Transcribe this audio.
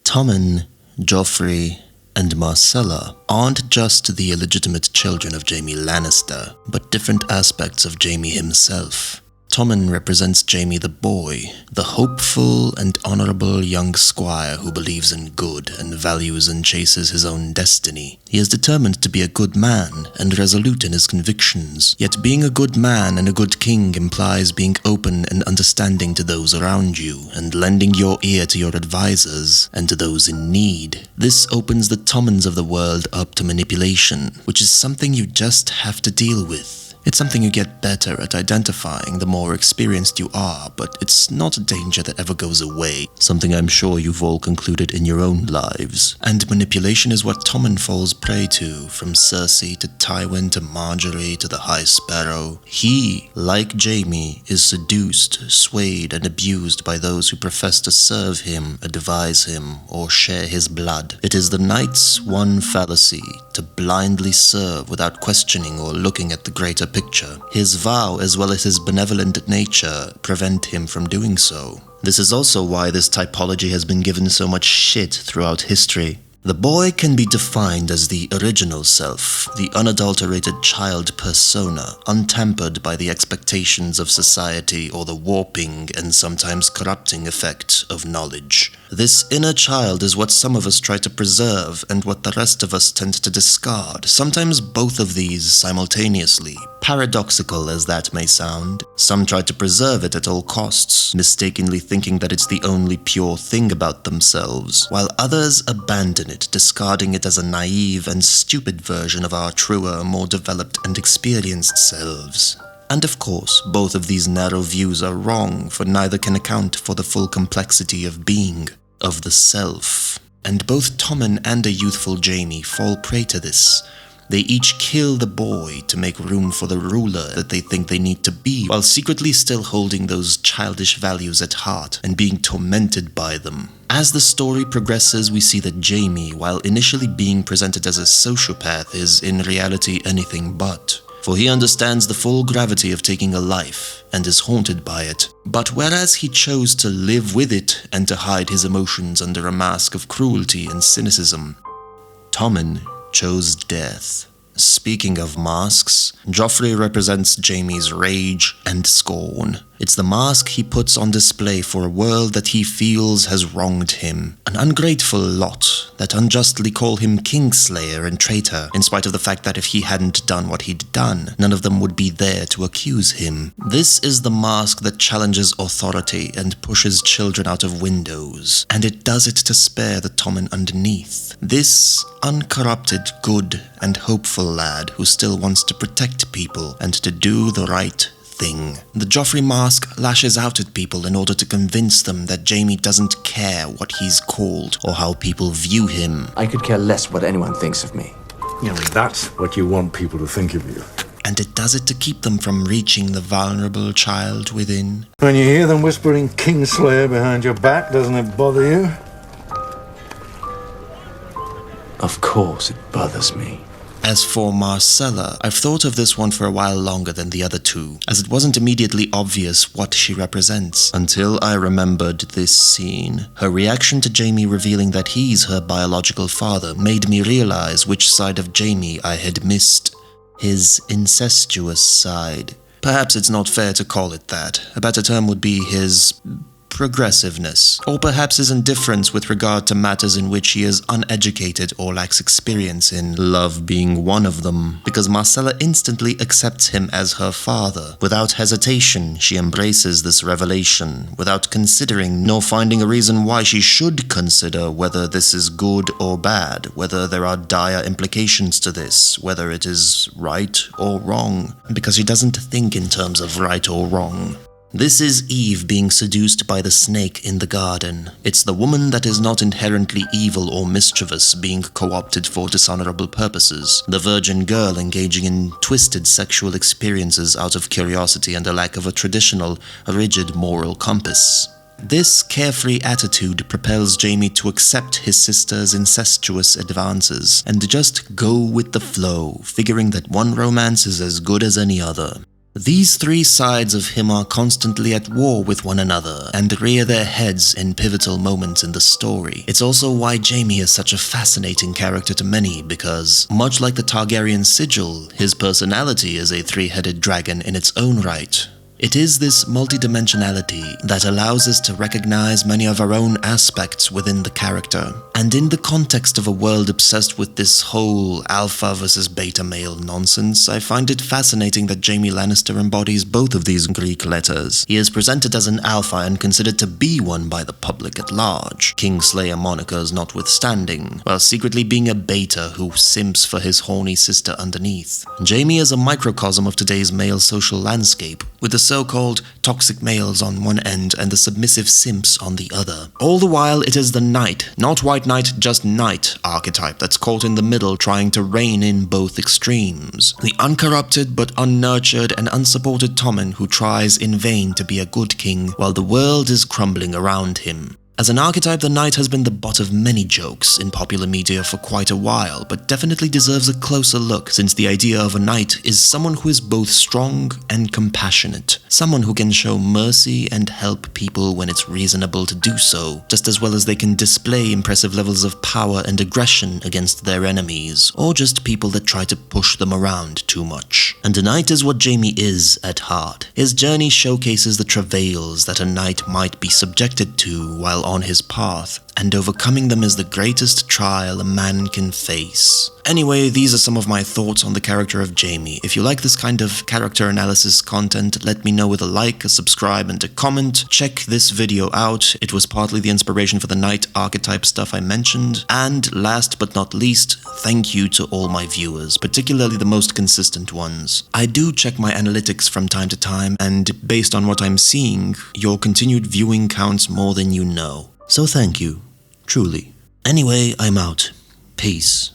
Tommen, Joffrey, and Myrcella aren't just the illegitimate children of Jaime Lannister, but different aspects of Jaime himself. Tommen represents Jaime the boy, the hopeful and honorable young squire who believes in good and values and chases his own destiny. He is determined to be a good man and resolute in his convictions, yet being a good man and a good king implies being open and understanding to those around you and lending your ear to your advisors and to those in need. This opens the Tommens of the world up to manipulation, which is something you just have to deal with. It's something you get better at identifying the more experienced you are, but it's not a danger that ever goes away, something I'm sure you've all concluded in your own lives. And manipulation is what Tommen falls prey to, from Cersei to Tywin to Marjorie to the High Sparrow. He, like Jaime, is seduced, swayed, and abused by those who profess to serve him, advise him, or share his blood. It is the knight's one fallacy, to blindly serve without questioning or looking at the greater picture. His vow, as well as his benevolent nature, prevent him from doing so. This is also why this typology has been given so much shit throughout history. The boy can be defined as the original self, the unadulterated child persona, untampered by the expectations of society or the warping and sometimes corrupting effect of knowledge. This inner child is what some of us try to preserve and what the rest of us tend to discard, sometimes both of these simultaneously. Paradoxical as that may sound, some try to preserve it at all costs, mistakenly thinking that it's the only pure thing about themselves, while others abandon it, discarding it as a naive and stupid version of our truer, more developed and experienced selves. And of course, both of these narrow views are wrong, for neither can account for the full complexity of being, of the self. And both Tommen and a youthful Jaime fall prey to this. They each kill the boy to make room for the ruler that they think they need to be, while secretly still holding those childish values at heart and being tormented by them. As the story progresses, we see that Jaime, while initially being presented as a sociopath, is in reality anything but. For he understands the full gravity of taking a life and is haunted by it. But whereas he chose to live with it and to hide his emotions under a mask of cruelty and cynicism, Tommen chose death. Speaking of masks, Joffrey represents Jaime's rage and scorn. It's the mask he puts on display for a world that he feels has wronged him. An ungrateful lot that unjustly call him Kingslayer and traitor, in spite of the fact that if he hadn't done what he'd done, none of them would be there to accuse him. This is the mask that challenges authority and pushes children out of windows, and it does it to spare the Tommen underneath. This uncorrupted, good, and hopeful lad who still wants to protect people and to do the right thing. The Joffrey mask lashes out at people in order to convince them that Jaime doesn't care what he's called or how people view him. I could care less what anyone thinks of me. Yeah, well, that's what you want people to think of you. And it does it to keep them from reaching the vulnerable child within. When you hear them whispering Kingslayer behind your back, doesn't it bother you? Of course it bothers me. As for Myrcella, I've thought of this one for a while longer than the other two, as it wasn't immediately obvious what she represents, until I remembered this scene. Her reaction to Jaime revealing that he's her biological father made me realize which side of Jaime I had missed. His incestuous side. Perhaps it's not fair to call it that. A better term would be his progressiveness, or perhaps his indifference with regard to matters in which he is uneducated or lacks experience in, love being one of them, because Myrcella instantly accepts him as her father. Without hesitation, she embraces this revelation, without considering nor finding a reason why she should consider whether this is good or bad, whether there are dire implications to this, whether it is right or wrong, because she doesn't think in terms of right or wrong. This is Eve being seduced by the snake in the garden. It's the woman that is not inherently evil or mischievous being co-opted for dishonorable purposes. The virgin girl engaging in twisted sexual experiences out of curiosity and a lack of a traditional, rigid moral compass. This carefree attitude propels Jaime to accept his sister's incestuous advances and just go with the flow, figuring that one romance is as good as any other. These three sides of him are constantly at war with one another and rear their heads in pivotal moments in the story. It's also why Jaime is such a fascinating character to many, because much like the Targaryen sigil, his personality is a three-headed dragon in its own right. It is this multidimensionality that allows us to recognize many of our own aspects within the character. And in the context of a world obsessed with this whole alpha versus beta male nonsense, I find it fascinating that Jaime Lannister embodies both of these Greek letters. He is presented as an alpha and considered to be one by the public at large, Kingslayer monikers notwithstanding, while secretly being a beta who simps for his horny sister underneath. Jaime is a microcosm of today's male social landscape, with the so-called toxic males on one end and the submissive simps on the other. All the while, it is the knight, not white knight, just knight archetype that's caught in the middle, trying to rein in both extremes. The uncorrupted but unnurtured and unsupported Tommen who tries in vain to be a good king while the world is crumbling around him. As an archetype, the knight has been the butt of many jokes in popular media for quite a while, but definitely deserves a closer look, since the idea of a knight is someone who is both strong and compassionate, someone who can show mercy and help people when it's reasonable to do so, just as well as they can display impressive levels of power and aggression against their enemies, or just people that try to push them around too much. And a knight is what Jaime is at heart. His journey showcases the travails that a knight might be subjected to while on his path, and overcoming them is the greatest trial a man can face. Anyway, these are some of my thoughts on the character of Jaime. If you like this kind of character analysis content, let me know with a like, a subscribe, and a comment. Check this video out. It was partly the inspiration for the knight archetype stuff I mentioned. And last but not least, thank you to all my viewers, particularly the most consistent ones. I do check my analytics from time to time, and based on what I'm seeing, your continued viewing counts more than you know. So thank you. Truly. Anyway, I'm out. Peace.